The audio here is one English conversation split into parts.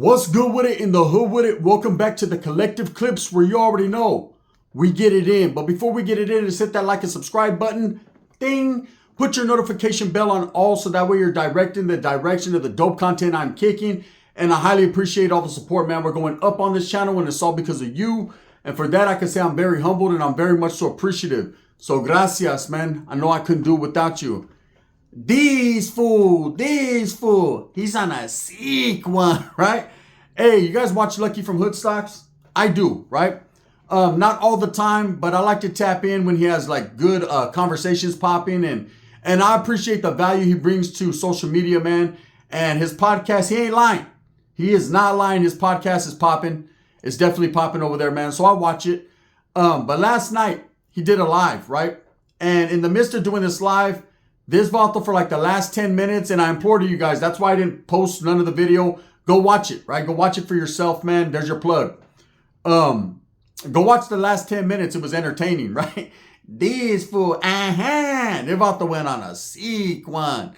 What's good with it in the hood with it? Welcome back to the collective clips where you already know we get it in. But before we get it in, just hit that like and subscribe button. Ding. Put your notification bell on all so that way you're directing the direction of the dope content I'm kicking. And I highly appreciate all the support, man. We're going up on this channel and it's all because of you. And for that, I can say I'm very humbled and I'm very much so appreciative. So gracias, man. I know I couldn't do it without you. This fool, he's on a sick one, right? Hey, you guys watch Lucky from Hoodstocks? I do, right? Not all the time, but I like to tap in when he has like good conversations popping, and I appreciate the value he brings to social media, man. And his podcast, he ain't lying. He is not lying. His podcast is popping. It's definitely popping over there, man. So I watch it. But last night he did a live, right? And in the midst of doing this live, this vato for like the last 10 minutes, and I implore to you guys, that's why I didn't post none of the video. Go watch it, right? Go watch it for yourself, man. There's your plug. Go watch the last 10 minutes. It was entertaining, right? This fool, the vato went on a sick one.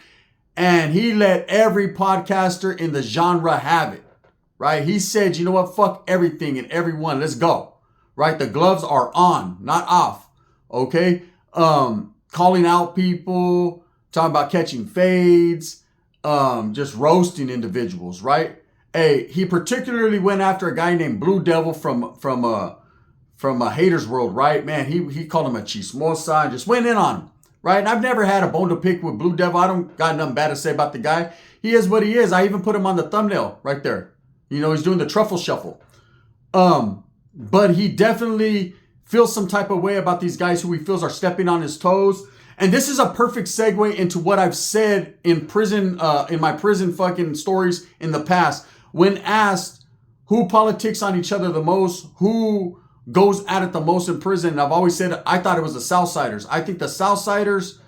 And he let every podcaster in the genre have it, right? He said, you know what? Fuck everything and everyone. Let's go, right? The gloves are on, not off, okay? Calling out people, talking about catching fades, just roasting individuals, right? Hey, he particularly went after a guy named Blue Devil from a Haters World, right? Man, he called him a chismosa and just went in on him, right? And I've never had a bone to pick with Blue Devil. I don't got nothing bad to say about the guy. He is what he is. I even put him on the thumbnail right there. You know, he's doing the truffle shuffle. But he definitely feels some type of way about these guys who he feels are stepping on his toes. And this is a perfect segue into what I've said in prison, in my prison fucking stories in the past. When asked who politics on each other the most, who goes at it the most in prison, and I've always said I thought it was the Southsiders. I think the Southsiders,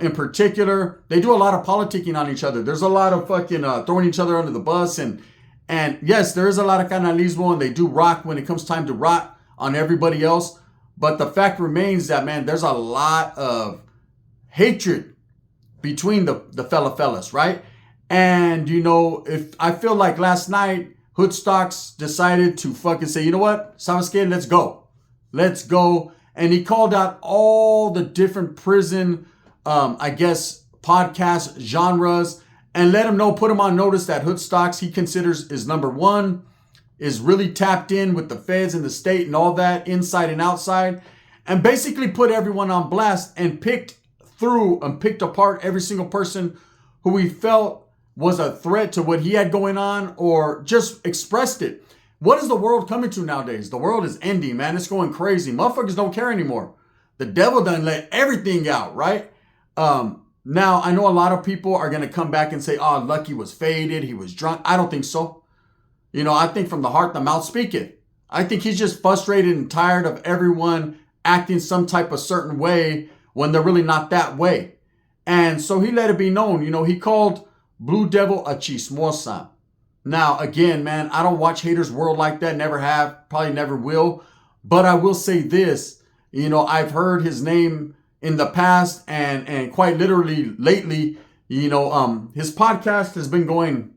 in particular, they do a lot of politicking on each other. There's a lot of fucking throwing each other under the bus, and yes, there is a lot of canalismo, and they do rock when it comes time to rock on everybody else. But the fact remains that, man, there's a lot of hatred between the fellas, right? And, you know, if I feel like last night, Hoodstocks decided to fucking say, you know what, Southsider, let's go. Let's go. And he called out all the different prison, I guess, podcast genres and let him know, put him on notice that Hoodstocks he considers is number one, is really tapped in with the feds and the state and all that inside and outside, and basically put everyone on blast and picked through and picked apart every single person who he felt was a threat to what he had going on or just expressed it. What is the world coming to nowadays? The world is ending, man. It's going crazy. Motherfuckers don't care anymore. The devil done let everything out, right? Now, I know a lot of people are going to come back and say, oh, Lucky was faded. He was drunk. I don't think so. You know, I think from the heart, the mouth speaketh. I think he's just frustrated and tired of everyone acting some type of certain way when they're really not that way. And so he let it be known, you know, he called Blue Devil a chismosa. Now, again, man, I don't watch Haters World like that. Never have, probably never will. But I will say this, you know, I've heard his name in the past and quite literally lately, you know, his podcast has been going,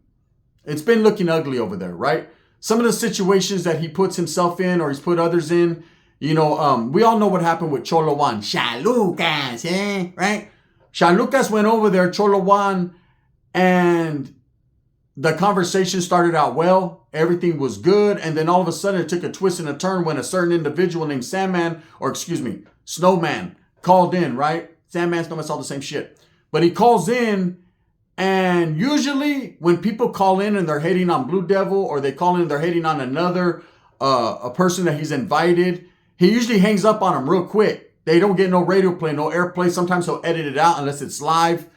it's been looking ugly over there, right? Some of the situations that he puts himself in or he's put others in, you know, we all know what happened with Cholo Juan. Chalucas, right? Chalucas went over there, Cholo Juan, and the conversation started out well. Everything was good. And then all of a sudden it took a twist and a turn when a certain individual named Snowman called in, right? Sandman, Snowman, it's all the same shit. But he calls in, and usually when people call in and they're hating on Blue Devil or they call in and they're hating on another, a person that he's invited, he usually hangs up on them real quick. They don't get no radio play, no airplay. Sometimes he'll edit it out unless it's live.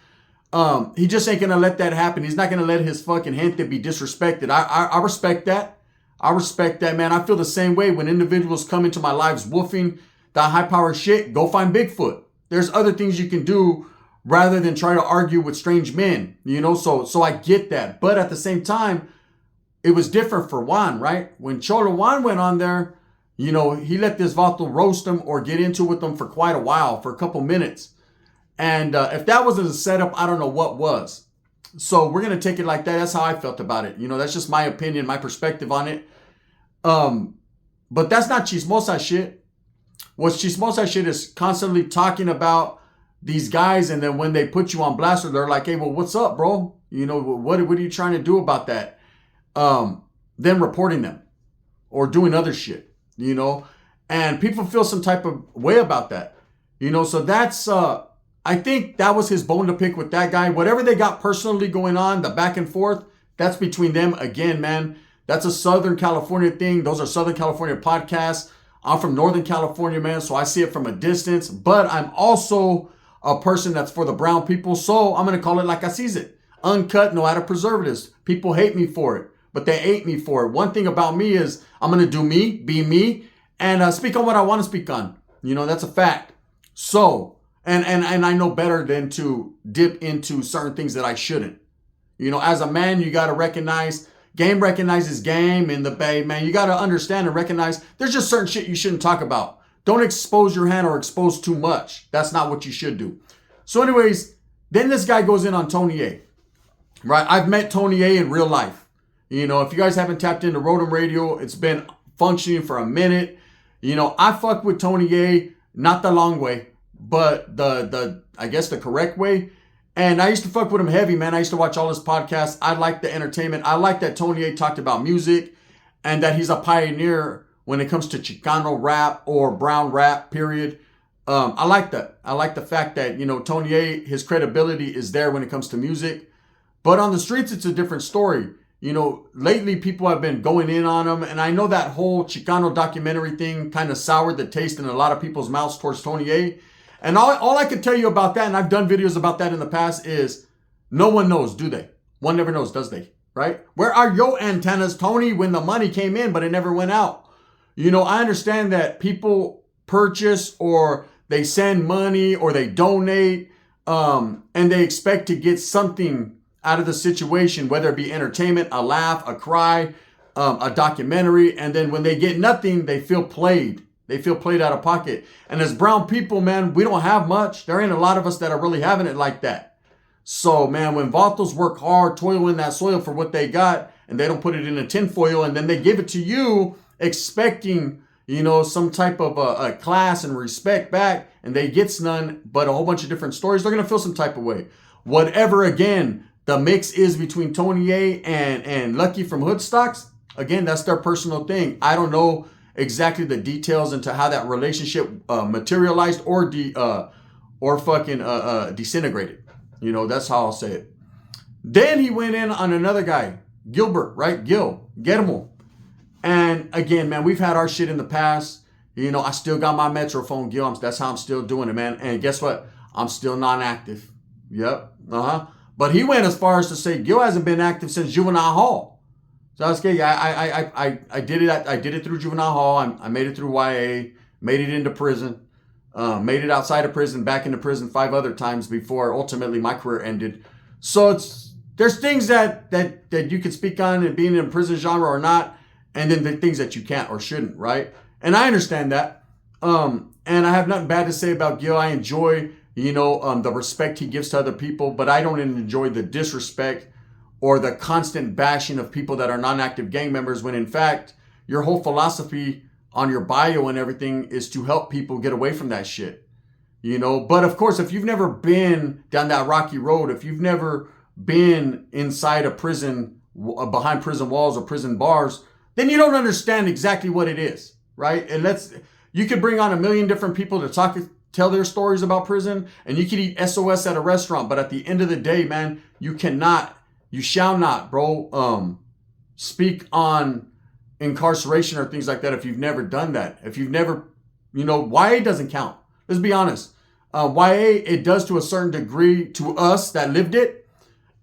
He just ain't gonna let that happen. He's not gonna let his fucking gente be disrespected. I respect that. I respect that, man. I feel the same way when individuals come into my lives woofing that high power shit. Go find Bigfoot. There's other things you can do rather than try to argue with strange men, you know. So I get that, but at the same time, it was different for Juan, right? When Cholo Juan went on there, you know, he let this vato roast him or get into with them for quite a while, for a couple minutes. And if that wasn't a setup, I don't know what was. So we're going to take it like that. That's how I felt about it. That's just my opinion, my perspective on it. But that's not chismosa shit. What chismosa shit is constantly talking about these guys, and then when they put you on blast, they're like, hey, well, what's up, bro? What are you trying to do about that? Then reporting them or doing other shit, and people feel some type of way about that, so that's, I think that was his bone to pick with that guy. Whatever they got personally going on, the back and forth, that's between them. Again, man, that's a Southern California thing. Those are Southern California podcasts. I'm from Northern California, man, so I see it from a distance, but I'm also a person that's for the brown people, so I'm going to call it like I sees it. Uncut, no added preservatives. People hate me for it, but they hate me for it. One thing about me is I'm going to do me, be me, and speak on what I want to speak on. That's a fact. So, and I know better than to dip into certain things that I shouldn't. As a man, you got to recognize, game recognizes game in the Bay, man. You got to understand and recognize there's just certain shit you shouldn't talk about. Don't expose your hand or expose too much. That's not what you should do. So anyways, then this guy goes in on Tony A. Right? I've met Tony A in real life. If you guys haven't tapped into Rotom Radio, it's been functioning for a minute. I fuck with Tony A, not the long way, but I guess the correct way. And I used to fuck with him heavy, man. I used to watch all his podcasts. I like the entertainment. I like that Tony A talked about music and that he's a pioneer when it comes to Chicano rap or brown rap, period. I like that. I like the fact that, Tony A, his credibility is there when it comes to music. But on the streets, it's a different story. Lately people have been going in on him. And I know that whole Chicano documentary thing kind of soured the taste in a lot of people's mouths towards Tony A. And all I can tell you about that, and I've done videos about that in the past, is no one knows, do they? One never knows, does they? Right? Where are your antennas, Tony, when the money came in, but it never went out? I understand that people purchase or they send money or they donate, and they expect to get something out of the situation, whether it be entertainment, a laugh, a cry, a documentary. And then when they get nothing, they feel played. They feel played out of pocket. And as brown people, man, we don't have much. There ain't a lot of us that are really having it like that. So, man, when vatos work hard, toil in that soil for what they got, and they don't put it in a tinfoil, and then they give it to you expecting, some type of a class and respect back, and they get none, but a whole bunch of different stories, they're going to feel some type of way. Whatever, again, the mix is between Tony A and Lucky from Hoodstocks, again, that's their personal thing. I don't know exactly the details into how that relationship materialized or disintegrated. That's how I'll say it. Then he went in on another guy, Gilbert, right? Guillermo. And again, man, we've had our shit in the past. I still got my Metro phone, Gil. That's how I'm still doing it, man. And guess what? I'm still non-active. Yep. But he went as far as to say Gil hasn't been active since juvenile hall. So I was okay. I did it. I did it through juvenile hall. I made it through YA. Made it into prison. Made it outside of prison. Back into prison 5 other times before ultimately my career ended. So there's things that you can speak on and being in a prison genre or not. And then the things that you can't or shouldn't, right? And I understand that. And I have nothing bad to say about Gil. I enjoy, the respect he gives to other people, but I don't enjoy the disrespect or the constant bashing of people that are non-active gang members when in fact, your whole philosophy on your bio and everything is to help people get away from that shit. But of course, if you've never been down that rocky road, if you've never been inside a prison, behind prison walls or prison bars, then you don't understand exactly what it is, right? And you could bring on 1 million different people to tell their stories about prison, and you could eat SOS at a restaurant, but at the end of the day, man, you shall not, bro, speak on incarceration or things like that if you've never done that. If you've never, YA doesn't count. Let's be honest. YA, it does to a certain degree to us that lived it,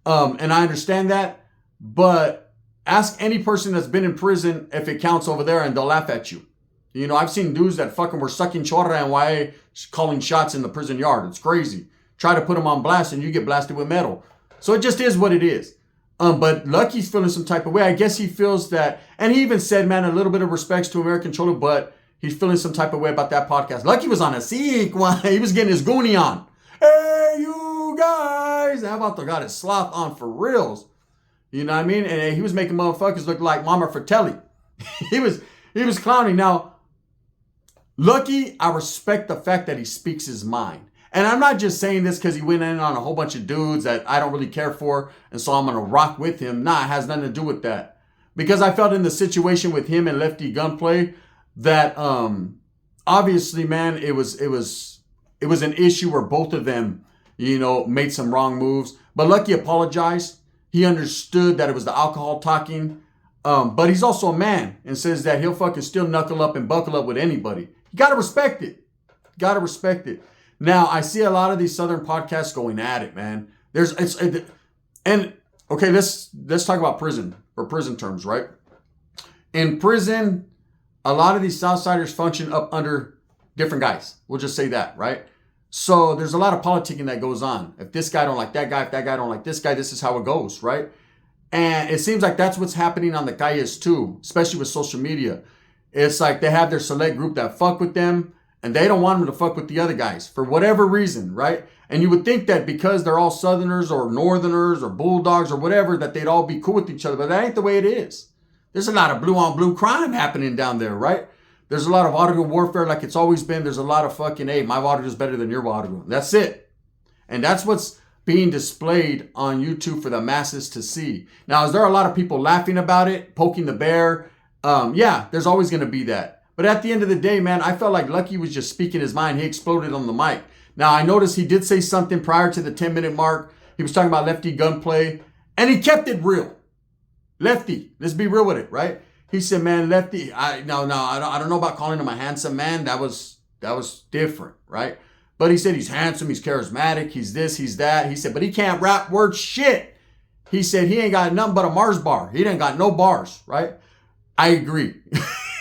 and I understand that, but ask any person that's been in prison if it counts over there and they'll laugh at you. I've seen dudes that fucking were sucking chorra and YA calling shots in the prison yard. It's crazy. Try to put them on blast and you get blasted with metal. So it just is what it is. But Lucky's feeling some type of way. I guess he feels that, and he even said, man, a little bit of respects to American Cholo, but he's feeling some type of way about that podcast. Lucky was on a sick one. He was getting his Goonie on. Hey, you guys. that vato got his sloth on for reals. You know what I mean? And he was making motherfuckers look like Mama Fratelli. he was clowning. Now, Lucky, I respect the fact that he speaks his mind. And I'm not just saying this because he went in on a whole bunch of dudes that I don't really care for, and so I'm going to rock with him. Nah, it has nothing to do with that. Because I felt in the situation with him and Lefty Gunplay that obviously, man, it was an issue where both of them, you know, made some wrong moves. But Lucky apologized. He understood that it was the alcohol talking. But he's also a man and says that he'll fucking still knuckle up and buckle up with anybody. You got to respect it. Got to respect it. Now, I see a lot of these Southern podcasts going at it, man. Okay, let's talk about prison or prison terms, right? In prison, a lot of these Southsiders function up under different guys. We'll just say that, right? So there's a lot of politicking that goes on. If this guy don't like that guy, if that guy don't like this guy, this is how it goes, right? And it seems like that's what's happening on the calles too, especially with social media. It's like they have their select group that fuck with them, and they don't want them to fuck with the other guys for whatever reason, right? And you would think that because they're all Southerners or Northerners or Bulldogs or whatever, that they'd all be cool with each other. But that ain't the way it is. There's a lot of blue on blue crime happening down there, right? There's a lot of audio warfare like it's always been. There's a lot of fucking, hey, my audio is better than your audio. That's it. And that's what's being displayed on YouTube for the masses to see. Now, is there a lot of people laughing about it, poking the bear? Yeah, there's always going to be that. But at the end of the day, man, I felt like Lucky was just speaking his mind. He exploded on the mic. Now, I noticed he did say something prior to the 10-minute mark. He was talking about Lefty Gunplay, and he kept it real. Lefty, let's be real with it, right? He said, man, Lefty, I don't know about calling him a handsome man. That was different, right? But he said he's handsome, he's charismatic, he's this, he's that. He said, but he can't rap word shit. He said he ain't got nothing but a Mars bar. He didn't got no bars, right? I agree.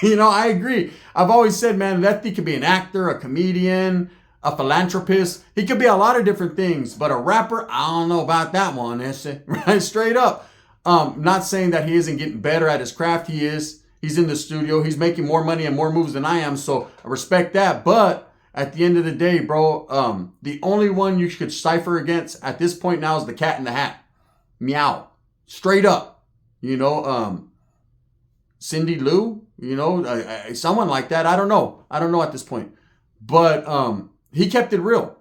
I agree. I've always said, man, Lefty could be an actor, a comedian, a philanthropist. He could be a lot of different things, but a rapper, I don't know about that one, right? Straight up. Not saying that he isn't getting better at his craft. He is. He's in the studio. He's making more money and more moves than I am, so I respect that. But at the end of the day, bro, the only one you could cipher against at this point now is the Cat in the Hat. Meow. Straight up. Cindy Lou, someone like that. I don't know at this point. But he kept it real.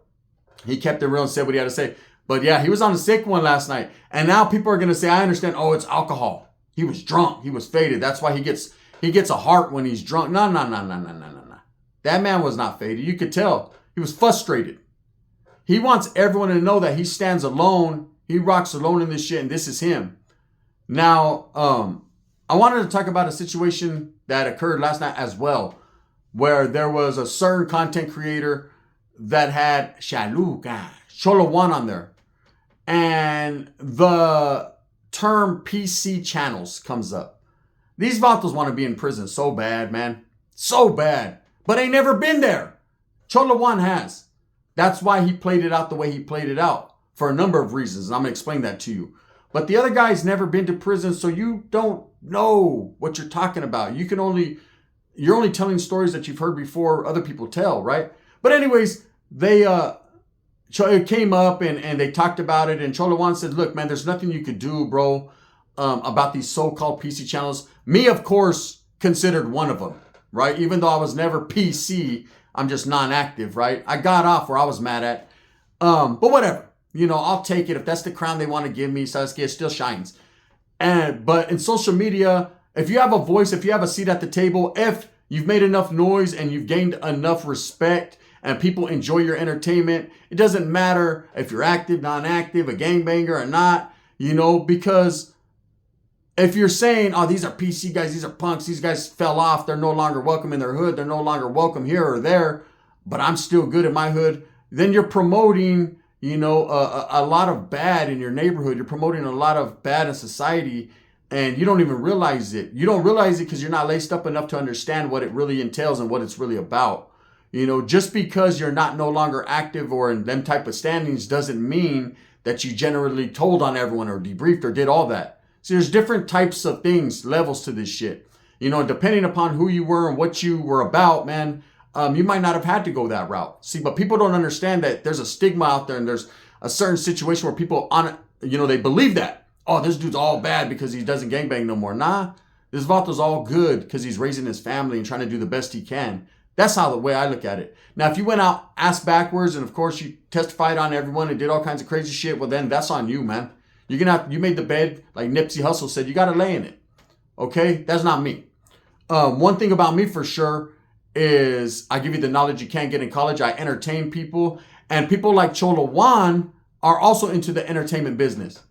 He kept it real and said what he had to say. But yeah, he was on the sick one last night. And now people are going to say, I understand, oh, it's alcohol. He was drunk. He was faded. That's why he gets a heart when he's drunk. No. That man was not faded. You could tell. He was frustrated. He wants everyone to know that he stands alone. He rocks alone in this shit, and this is him. Now, I wanted to talk about a situation that occurred last night as well, where there was a certain content creator that had Cholo Juan on there. And the term PC channels comes up. These vatos want to be in prison so bad, man. So bad. But they never been there. Cholo Juan has. That's why he played it out the way he played it out. For a number of reasons. And I'm going to explain that to you. But the other guy's never been to prison, so you don't know what you're talking about. You're only telling stories that you've heard before other people tell, right? But anyways, it came up and they talked about it, and Cholo Juan said, look, man, there's nothing you could do, bro, about these so-called PC channels. Me, of course, considered one of them, right? Even though I was never PC, I'm just non-active, right? I got off where I was mad at. But whatever. I'll take it. If that's the crown they want to give me, Sasuke, it still shines. But in social media, if you have a voice, if you have a seat at the table, if you've made enough noise and you've gained enough respect and people enjoy your entertainment, it doesn't matter if you're active, non-active, a gangbanger or not, because if you're saying, oh, these are PC guys, these are punks, these guys fell off, they're no longer welcome in their hood, they're no longer welcome here or there, but I'm still good in my hood, then you're promoting a lot of bad in your neighborhood. You're promoting a lot of bad in society, and you don't even realize it. You don't realize it because you're not laced up enough to understand what it really entails and what it's really about. Just because you're no longer active or in them type of standings doesn't mean that you generally told on everyone or debriefed or did all that. See, there's different types of things, levels to this shit. Depending upon who you were and what you were about, man, you might not have had to go that route. See, but people don't understand that there's a stigma out there, and there's a certain situation where people they believe that. Oh, this dude's all bad because he doesn't gangbang no more. Nah, this Vato's all good because he's raising his family and trying to do the best he can. That's how the way I look at it. Now, if you went out ass backwards and of course you testified on everyone and did all kinds of crazy shit, well then that's on you, man. You made the bed like Nipsey Hussle said. You got to lay in it. Okay, that's not me. One thing about me for sure is I give you the knowledge you can't get in college. I entertain people, and people like Cholo Juan are also into the entertainment business.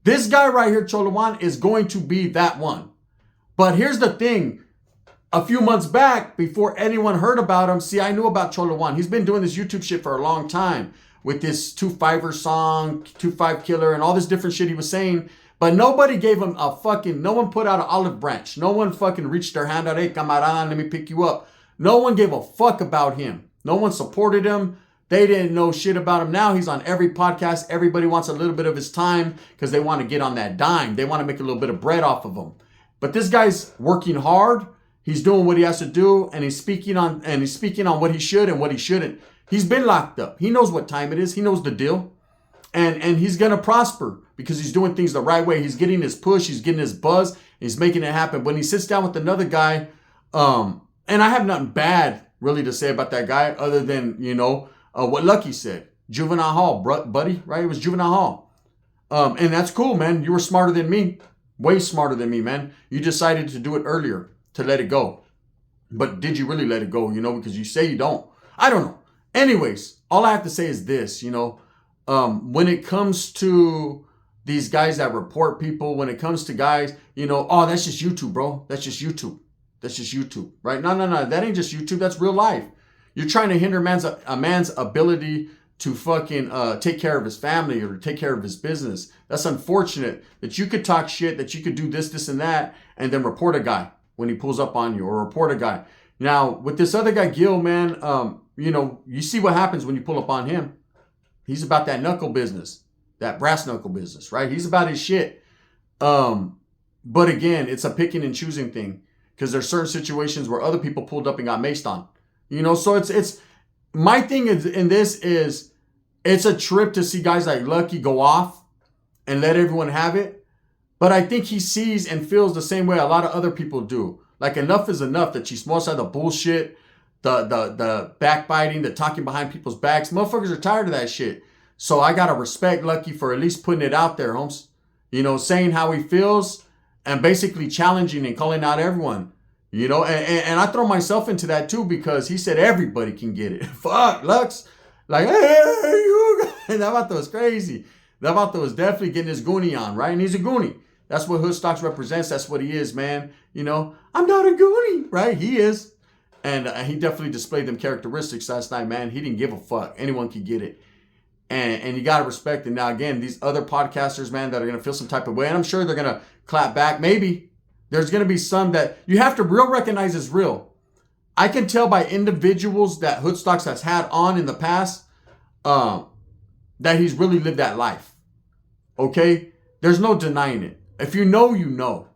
This guy right here, Cholo Juan, is going to be that one. But here's the thing. A few months back, before anyone heard about him, see, I knew about Cholo Juan. He's been doing this YouTube shit for a long time with this 2-5er song, 2-5 killer, and all this different shit he was saying. But nobody gave him no one put out an olive branch. No one fucking reached their hand out, hey, camarada, let me pick you up. No one gave a fuck about him. No one supported him. They didn't know shit about him. Now he's on every podcast. Everybody wants a little bit of his time because they want to get on that dime. They want to make a little bit of bread off of him. But this guy's working hard. He's doing what he has to do, and he's speaking on what he should and what he shouldn't. He's been locked up. He knows what time it is. He knows the deal. And he's going to prosper because he's doing things the right way. He's getting his push. He's getting his buzz. He's making it happen. When he sits down with another guy, and I have nothing bad really to say about that guy other than, what Lucky said. Juvenile Hall, buddy, right? It was Juvenile Hall. And that's cool, man. You were smarter than me. Way smarter than me, man. You decided to do it earlier, to let it go. But did you really let it go, because you say you don't. I don't know. Anyways, all I have to say is this, when it comes to these guys that report people, when it comes to guys, oh, that's just YouTube, bro. That's just YouTube. That's just YouTube, right? No. That ain't just YouTube. That's real life. You're trying to hinder a man's ability to fucking take care of his family or take care of his business. That's unfortunate that you could talk shit, that you could do this, and that, and then report a guy when he pulls up on you, or report a guy. Now, with this other guy, Gil, man, you see what happens when you pull up on him. He's about that knuckle business, that brass knuckle business, right? He's about his shit. But again, it's a picking and choosing thing because there's certain situations where other people pulled up and got maced on. So it's my thing in this is it's a trip to see guys like Lucky go off and let everyone have it. But I think he sees and feels the same way a lot of other people do. Like enough is enough, that she smokes out the bullshit, the backbiting, the talking behind people's backs. Motherfuckers are tired of that shit. So I got to respect Lucky for at least putting it out there, Holmes. Saying how he feels and basically challenging and calling out everyone. And I throw myself into that too because he said everybody can get it. Fuck, Lux. Like, hey, you guys. That Vato was crazy. That Vato was definitely getting his Goonie on, right? And he's a Goonie. That's what Hoodstocks represents. That's what he is, man. I'm not a Goonie, right? He is. And he definitely displayed them characteristics last night, man. He didn't give a fuck. Anyone could get it. And you got to respect it. Now, again, these other podcasters, man, that are going to feel some type of way, and I'm sure they're going to clap back. Maybe. There's going to be some that you have to recognize as real. I can tell by individuals that Hoodstocks has had on in the past that he's really lived that life. Okay? There's no denying it. If you know, you know.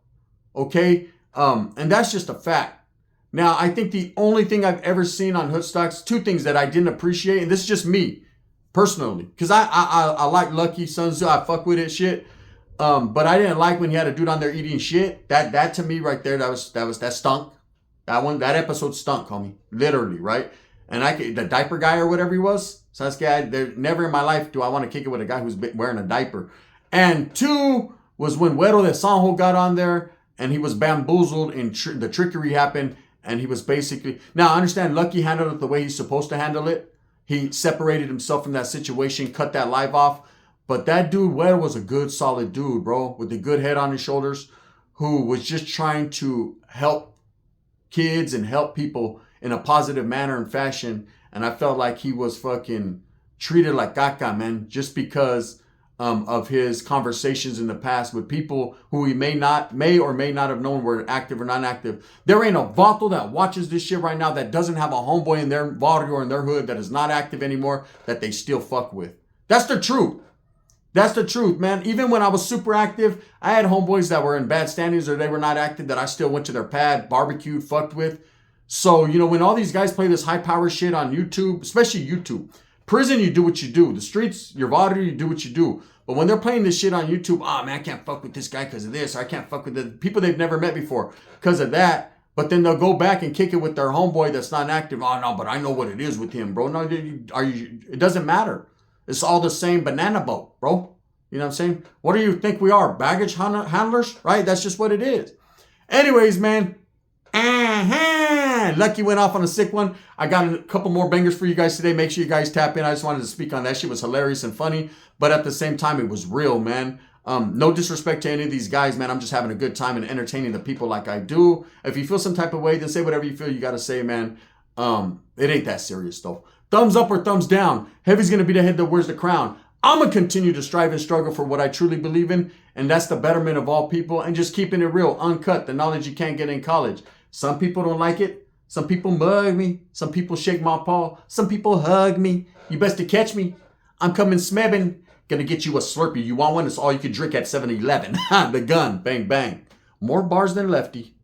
Okay? And that's just a fact. Now, I think the only thing I've ever seen on Hoodstocks, two things that I didn't appreciate, and this is just me, personally. Because I like Lucky, Sun Tzu, I fuck with it, shit. But I didn't like when he had a dude on there eating shit. That to me right there, that stunk. That episode stunk, homie. Literally, right? And the diaper guy or whatever he was, Sasuke, never in my life do I want to kick it with a guy who's wearing a diaper. And two was when Güero de Sanjo got on there and he was bamboozled and the trickery happened. And he was basically, now I understand Lucky handled it the way he's supposed to handle it. He separated himself from that situation, cut that live off. But that dude, Güero, was a good, solid dude, bro, with a good head on his shoulders, who was just trying to help kids and help people in a positive manner and fashion. And I felt like he was fucking treated like caca, man, just because of his conversations in the past with people who he may or may not have known were active or non-active. There ain't a vato that watches this shit right now that doesn't have a homeboy in their barrio or in their hood that is not active anymore that they still fuck with. That's the truth. That's the truth, man. Even when I was super active, I had homeboys that were in bad standings or they were not active that I still went to their pad, barbecued, fucked with. So, when all these guys play this high power shit on YouTube, especially YouTube, Prison, you do what you do. The streets, your water, you do what you do. But when they're playing this shit on YouTube, oh man, I can't fuck with this guy because of this. Or I can't fuck with the people they've never met before because of that. But then they'll go back and kick it with their homeboy that's not active. Oh no, but I know what it is with him, bro. No, it doesn't matter. It's all the same banana boat, bro. You know what I'm saying? What do you think we are? Baggage handlers, right? That's just what it is. Anyways, man. Lucky went off on a sick one. I got a couple more bangers for you guys today. Make sure you guys tap in. I just wanted to speak on that. Shit was hilarious and funny, but at the same time, it was real, man. No disrespect to any of these guys, man. I'm just having a good time and entertaining the people like I do. If you feel some type of way, then say whatever you feel you got to say, man. It ain't that serious, though. Thumbs up or thumbs down. Heavy's going to be the head that wears the crown. I'm going to continue to strive and struggle for what I truly believe in, and that's the betterment of all people and just keeping it real, uncut, the knowledge you can't get in college. Some people don't like it. Some people mug me. Some people shake my paw. Some people hug me. You best to catch me. I'm coming smebbing. Gonna get you a Slurpee. You want one? It's all you can drink at 7-Eleven. The gun. Bang, bang. More bars than Lefty.